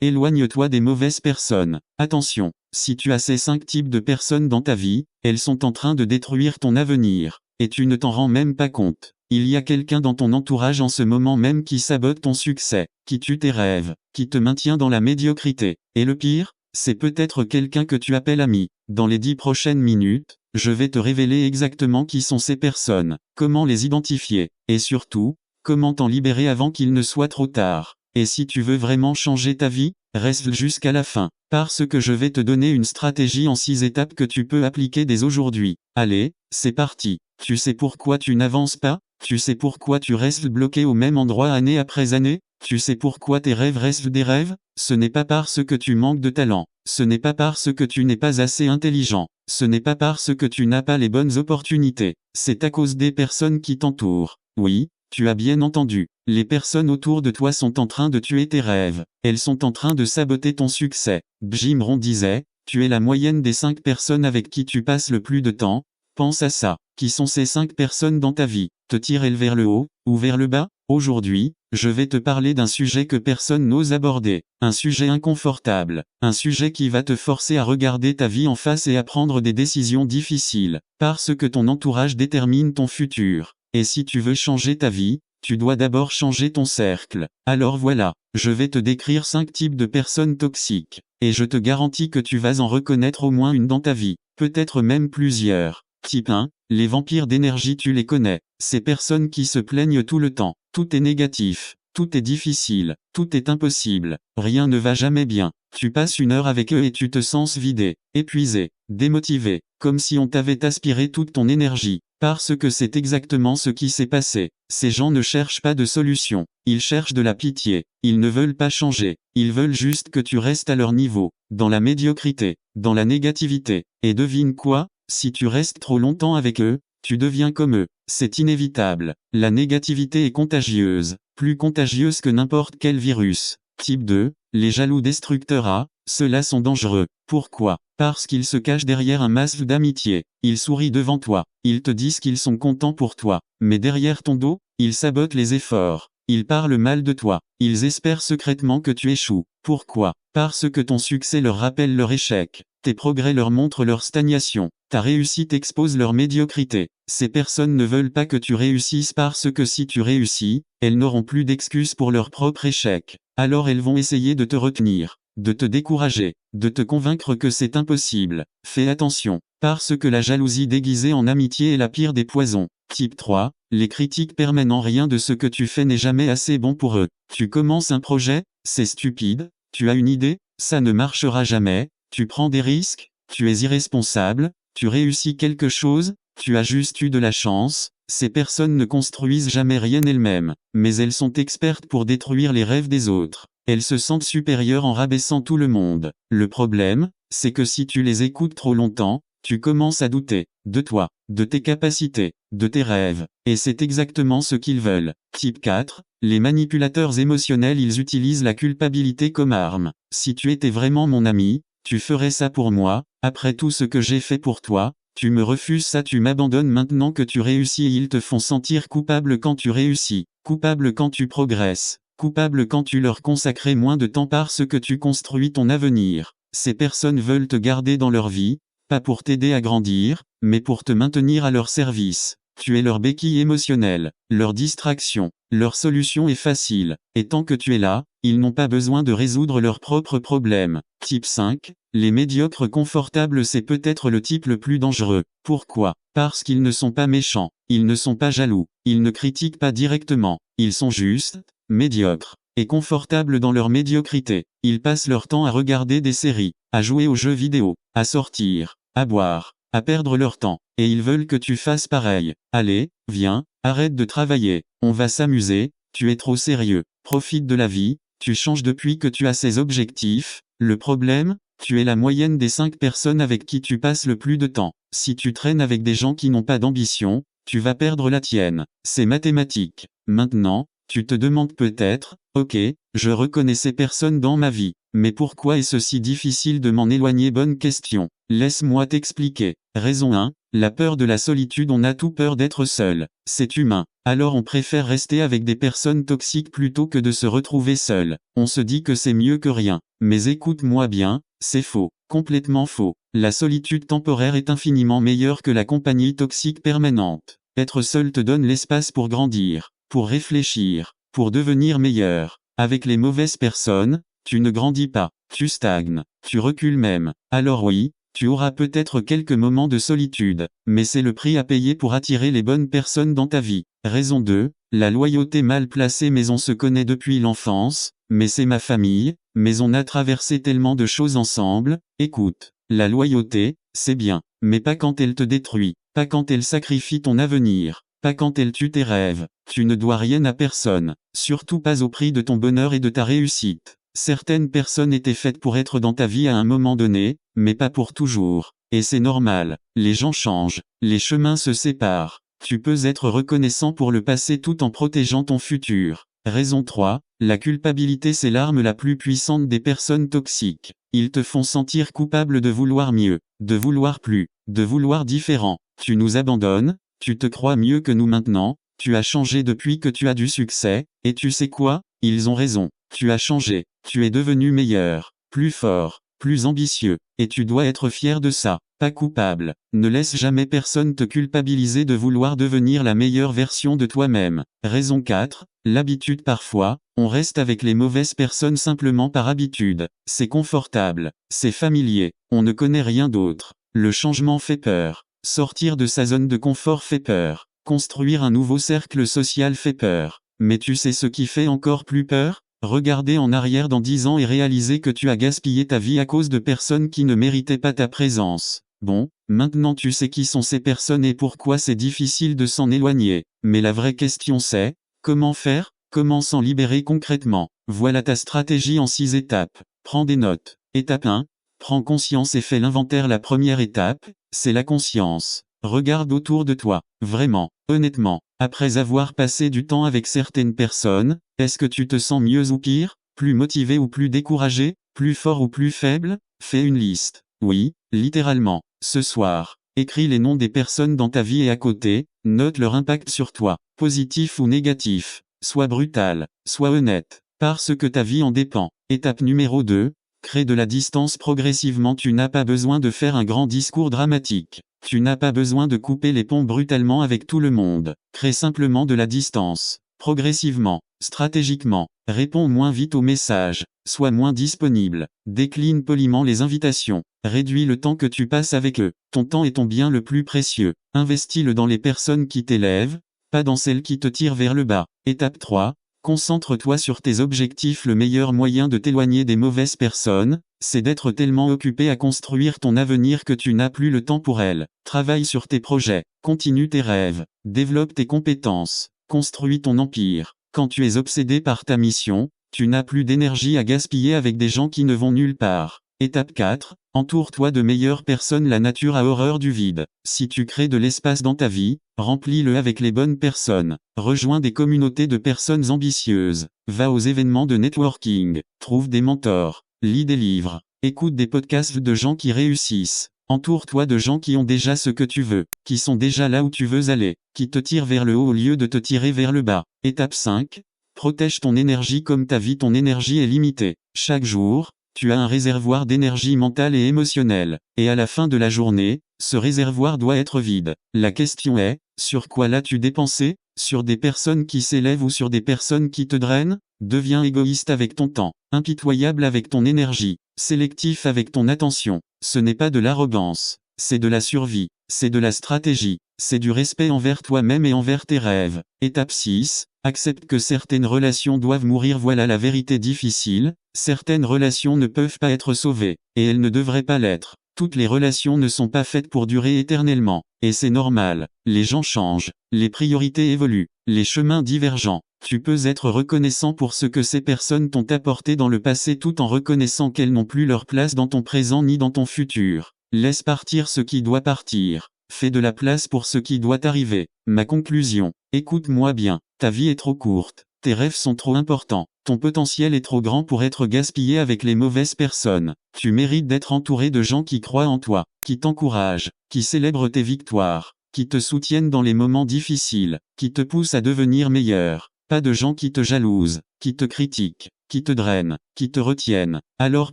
Éloigne-toi des mauvaises personnes. Attention, si tu as ces 5 types de personnes dans ta vie, elles sont en train de détruire ton avenir, et tu ne t'en rends même pas compte. Il y a quelqu'un dans ton entourage en ce moment même qui sabote ton succès, qui tue tes rêves, qui te maintient dans la médiocrité. Et le pire, c'est peut-être quelqu'un que tu appelles ami. Dans les 10 prochaines minutes, je vais te révéler exactement qui sont ces personnes, comment les identifier, et surtout, comment t'en libérer avant qu'il ne soit trop tard. Et si tu veux vraiment changer ta vie, reste jusqu'à la fin, parce que je vais te donner une stratégie en 6 étapes que tu peux appliquer dès aujourd'hui. Allez, c'est parti. Tu sais pourquoi tu n'avances pas? Tu sais pourquoi tu restes bloqué au même endroit année après année? Tu sais pourquoi tes rêves restent des rêves? Ce n'est pas parce que tu manques de talent. Ce n'est pas parce que tu n'es pas assez intelligent. Ce n'est pas parce que tu n'as pas les bonnes opportunités. C'est à cause des personnes qui t'entourent. Oui, tu as bien entendu. Les personnes autour de toi sont en train de tuer tes rêves. Elles sont en train de saboter ton succès. Jim Rohn disait, tu es la moyenne des 5 personnes avec qui tu passes le plus de temps. Pense à ça. Qui sont ces 5 personnes dans ta vie? Te tire-t-elle vers le haut, ou vers le bas? Aujourd'hui, je vais te parler d'un sujet que personne n'ose aborder. Un sujet inconfortable. Un sujet qui va te forcer à regarder ta vie en face et à prendre des décisions difficiles. Parce que ton entourage détermine ton futur. Et si tu veux changer ta vie, tu dois d'abord changer ton cercle. Alors voilà, je vais te décrire 5 types de personnes toxiques. Et je te garantis que tu vas en reconnaître au moins une dans ta vie. Peut-être même plusieurs. Type 1, les vampires d'énergie, tu les connais. Ces personnes qui se plaignent tout le temps. Tout est négatif. Tout est difficile. Tout est impossible. Rien ne va jamais bien. Tu passes 1 heure avec eux et tu te sens vidé, épuisé, démotivé, comme si on t'avait aspiré toute ton énergie. Parce que c'est exactement ce qui s'est passé. Ces gens ne cherchent pas de solution. Ils cherchent de la pitié. Ils ne veulent pas changer. Ils veulent juste que tu restes à leur niveau. Dans la médiocrité. Dans la négativité. Et devine quoi? Si tu restes trop longtemps avec eux, tu deviens comme eux. C'est inévitable. La négativité est contagieuse. Plus contagieuse que n'importe quel virus. Type 2, les jaloux destructeurs. Ah, ceux-là sont dangereux. Pourquoi? Parce qu'ils se cachent derrière un masque d'amitié. Ils sourient devant toi. Ils te disent qu'ils sont contents pour toi. Mais derrière ton dos, ils sabotent les efforts. Ils parlent mal de toi. Ils espèrent secrètement que tu échoues. Pourquoi? Parce que ton succès leur rappelle leur échec. Tes progrès leur montrent leur stagnation. Ta réussite expose leur médiocrité. Ces personnes ne veulent pas que tu réussisses parce que si tu réussis, elles n'auront plus d'excuses pour leur propre échec. Alors elles vont essayer de te retenir, de te décourager, de te convaincre que c'est impossible. Fais attention, parce que la jalousie déguisée en amitié est la pire des poisons. Type 3, les critiques permanentes. Rien de ce que tu fais n'est jamais assez bon pour eux. Tu commences un projet, c'est stupide. Tu as une idée, ça ne marchera jamais. Tu prends des risques, tu es irresponsable. Tu réussis quelque chose, tu as juste eu de la chance. Ces personnes ne construisent jamais rien elles-mêmes, mais elles sont expertes pour détruire les rêves des autres. Elles se sentent supérieures en rabaissant tout le monde. Le problème, c'est que si tu les écoutes trop longtemps, tu commences à douter de toi, de tes capacités, de tes rêves, et c'est exactement ce qu'ils veulent. Type 4, les manipulateurs émotionnels. Ils utilisent la culpabilité comme arme. Si tu étais vraiment mon ami, tu ferais ça pour moi. Après tout ce que j'ai fait pour toi, tu me refuses ça, tu m'abandonnes maintenant que tu réussis et ils te font sentir coupable quand tu réussis, coupable quand tu progresses, coupable quand tu leur consacrais moins de temps parce que tu construis ton avenir. Ces personnes veulent te garder dans leur vie, pas pour t'aider à grandir, mais pour te maintenir à leur service. Tu es leur béquille émotionnelle, leur distraction, leur solution est facile, et tant que tu es là, ils n'ont pas besoin de résoudre leurs propres problèmes. Type 5, les médiocres confortables. C'est peut-être le type le plus dangereux. Pourquoi? Parce qu'ils ne sont pas méchants, ils ne sont pas jaloux, ils ne critiquent pas directement, ils sont juste, médiocres, et confortables dans leur médiocrité. Ils passent leur temps à regarder des séries, à jouer aux jeux vidéo, à sortir, à boire, à perdre leur temps, et ils veulent que tu fasses pareil. Allez, viens, arrête de travailler, on va s'amuser, tu es trop sérieux, profite de la vie, tu changes depuis que tu as ces objectifs. Le problème, tu es la moyenne des 5 personnes avec qui tu passes le plus de temps. Si tu traînes avec des gens qui n'ont pas d'ambition, tu vas perdre la tienne. C'est mathématique. Maintenant, Tu te demandes peut-être, ok, je reconnais ces personnes dans ma vie, mais pourquoi est-ce si difficile de m'en éloigner? Bonne question. Laisse-moi t'expliquer. Raison 1, la peur de la solitude. On a tout peur d'être seul. C'est humain. Alors on préfère rester avec des personnes toxiques plutôt que de se retrouver seul. On se dit que c'est mieux que rien. Mais écoute-moi bien, c'est faux. Complètement faux. La solitude temporaire est infiniment meilleure que la compagnie toxique permanente. Être seul te donne l'espace pour grandir, pour réfléchir, pour devenir meilleur. Avec les mauvaises personnes, tu ne grandis pas, tu stagnes, tu recules même. Alors oui, tu auras peut-être quelques moments de solitude, mais c'est le prix à payer pour attirer les bonnes personnes dans ta vie. Raison 2, la loyauté mal placée. Mais on se connaît depuis l'enfance, mais c'est ma famille, mais on a traversé tellement de choses ensemble. Écoute, la loyauté, c'est bien, mais pas quand elle te détruit, pas quand elle sacrifie ton avenir, pas quand elle tue tes rêves. Tu ne dois rien à personne, surtout pas au prix de ton bonheur et de ta réussite. Certaines personnes étaient faites pour être dans ta vie à un moment donné, mais pas pour toujours. Et c'est normal, les gens changent, les chemins se séparent. Tu peux être reconnaissant pour le passé tout en protégeant ton futur. Raison 3, la culpabilité. C'est l'arme la plus puissante des personnes toxiques. Ils te font sentir coupable de vouloir mieux, de vouloir plus, de vouloir différent. Tu nous abandonnes, tu te crois mieux que nous maintenant, tu as changé depuis que tu as du succès, et tu sais quoi? Ils ont raison, tu as changé, tu es devenu meilleur, plus fort, plus ambitieux, et tu dois être fier de ça, pas coupable. Ne laisse jamais personne te culpabiliser de vouloir devenir la meilleure version de toi-même. Raison 4, l'habitude. Parfois, on reste avec les mauvaises personnes simplement par habitude. C'est confortable, c'est familier, on ne connaît rien d'autre. Le changement fait peur. Sortir de sa zone de confort fait peur. Construire un nouveau cercle social fait peur. Mais tu sais ce qui fait encore plus peur? Regarder en arrière dans 10 ans et réaliser que tu as gaspillé ta vie à cause de personnes qui ne méritaient pas ta présence. Bon, maintenant tu sais qui sont ces personnes et pourquoi c'est difficile de s'en éloigner. Mais la vraie question c'est, comment faire? Comment s'en libérer concrètement? Voilà ta stratégie en 6 étapes. Prends des notes. Étape 1. Prends conscience et fais l'inventaire. La première étape, c'est la conscience. Regarde autour de toi, vraiment, honnêtement, après avoir passé du temps avec certaines personnes, est-ce que tu te sens mieux ou pire, plus motivé ou plus découragé, plus fort ou plus faible? Fais une liste. Oui, littéralement. Ce soir, écris les noms des personnes dans ta vie et à côté, note leur impact sur toi, positif ou négatif. Sois brutal, sois honnête, parce que ta vie en dépend. Étape numéro 2. Crée de la distance progressivement. Tu n'as pas besoin de faire un grand discours dramatique. Tu n'as pas besoin de couper les ponts brutalement avec tout le monde. Crée simplement de la distance. Progressivement, stratégiquement. Réponds moins vite aux messages. Sois moins disponible. Décline poliment les invitations. Réduis le temps que tu passes avec eux. Ton temps est ton bien le plus précieux. Investis-le dans les personnes qui t'élèvent, pas dans celles qui te tirent vers le bas. Étape 3. Concentre-toi sur tes objectifs. Le meilleur moyen de t'éloigner des mauvaises personnes, c'est d'être tellement occupé à construire ton avenir que tu n'as plus le temps pour elles. Travaille sur tes projets, continue tes rêves, développe tes compétences, construis ton empire. Quand tu es obsédé par ta mission, tu n'as plus d'énergie à gaspiller avec des gens qui ne vont nulle part. Étape 4. Entoure-toi de meilleures personnes. La nature a horreur du vide. Si tu crées de l'espace dans ta vie, remplis-le avec les bonnes personnes. Rejoins des communautés de personnes ambitieuses. Va aux événements de networking. Trouve des mentors. Lis des livres. Écoute des podcasts de gens qui réussissent. Entoure-toi de gens qui ont déjà ce que tu veux, qui sont déjà là où tu veux aller, qui te tirent vers le haut au lieu de te tirer vers le bas. Étape 5. Protège ton énergie comme ta vie. Ton énergie est limitée. Chaque jour, tu as un réservoir d'énergie mentale et émotionnelle, et à la fin de la journée, ce réservoir doit être vide. La question est, sur quoi l'as-tu dépensé? Sur des personnes qui s'élèvent ou sur des personnes qui te drainent? Deviens égoïste avec ton temps, impitoyable avec ton énergie, sélectif avec ton attention. Ce n'est pas de l'arrogance, c'est de la survie, c'est de la stratégie, c'est du respect envers toi-même et envers tes rêves. Étape 6. Accepte que certaines relations doivent mourir. Voilà la vérité difficile, certaines relations ne peuvent pas être sauvées, et elles ne devraient pas l'être. Toutes les relations ne sont pas faites pour durer éternellement, et c'est normal. Les gens changent, les priorités évoluent, les chemins divergents. Tu peux être reconnaissant pour ce que ces personnes t'ont apporté dans le passé tout en reconnaissant qu'elles n'ont plus leur place dans ton présent ni dans ton futur. Laisse partir ce qui doit partir. Fais de la place pour ce qui doit arriver. Ma conclusion. Écoute-moi bien. Ta vie est trop courte. Tes rêves sont trop importants. Ton potentiel est trop grand pour être gaspillé avec les mauvaises personnes. Tu mérites d'être entouré de gens qui croient en toi, qui t'encouragent, qui célèbrent tes victoires, qui te soutiennent dans les moments difficiles, qui te poussent à devenir meilleur. Pas de gens qui te jalousent, qui te critiquent, qui te drainent, qui te retiennent. Alors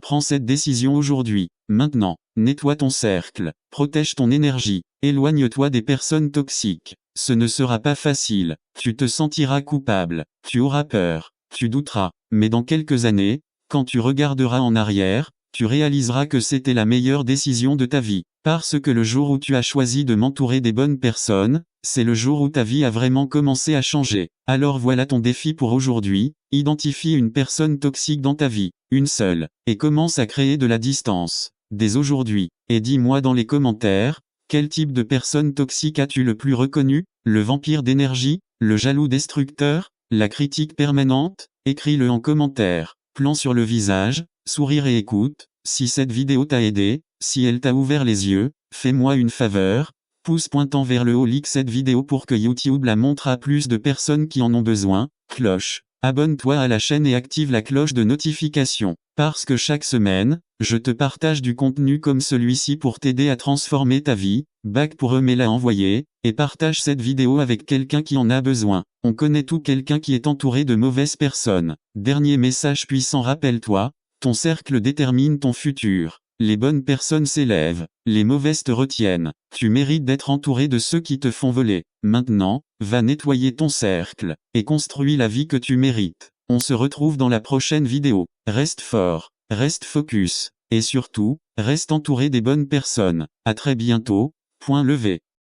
prends cette décision aujourd'hui, maintenant. Nettoie ton cercle, protège ton énergie, éloigne-toi des personnes toxiques. Ce ne sera pas facile, tu te sentiras coupable, tu auras peur, tu douteras, mais dans quelques années, quand tu regarderas en arrière, tu réaliseras que c'était la meilleure décision de ta vie, parce que le jour où tu as choisi de m'entourer des bonnes personnes, c'est le jour où ta vie a vraiment commencé à changer. Alors voilà ton défi pour aujourd'hui, identifie une personne toxique dans ta vie, une seule, et commence à créer de la distance, dès aujourd'hui, et dis-moi dans les commentaires, quel type de personne toxique as-tu le plus reconnu? Le vampire d'énergie? Le jaloux destructeur? La critique permanente? Écris-le en commentaire. Plan sur le visage, sourire et écoute. Si cette vidéo t'a aidé, si elle t'a ouvert les yeux, fais-moi une faveur. Pouce pointant vers le haut, like cette vidéo pour que YouTube la montre à plus de personnes qui en ont besoin. Cloche. Abonne-toi à la chaîne et active la cloche de notification. Parce que chaque semaine, je te partage du contenu comme celui-ci pour t'aider à transformer ta vie. Bac pour eux mais l'a envoyé, et partage cette vidéo avec quelqu'un qui en a besoin. On connaît tout quelqu'un qui est entouré de mauvaises personnes. Dernier message puissant, rappelle-toi, ton cercle détermine ton futur. Les bonnes personnes s'élèvent, les mauvaises te retiennent. Tu mérites d'être entouré de ceux qui te font voler. Maintenant, va nettoyer ton cercle, et construis la vie que tu mérites. On se retrouve dans la prochaine vidéo. Reste fort, reste focus, et surtout, reste entouré des bonnes personnes. À très bientôt. Point levé.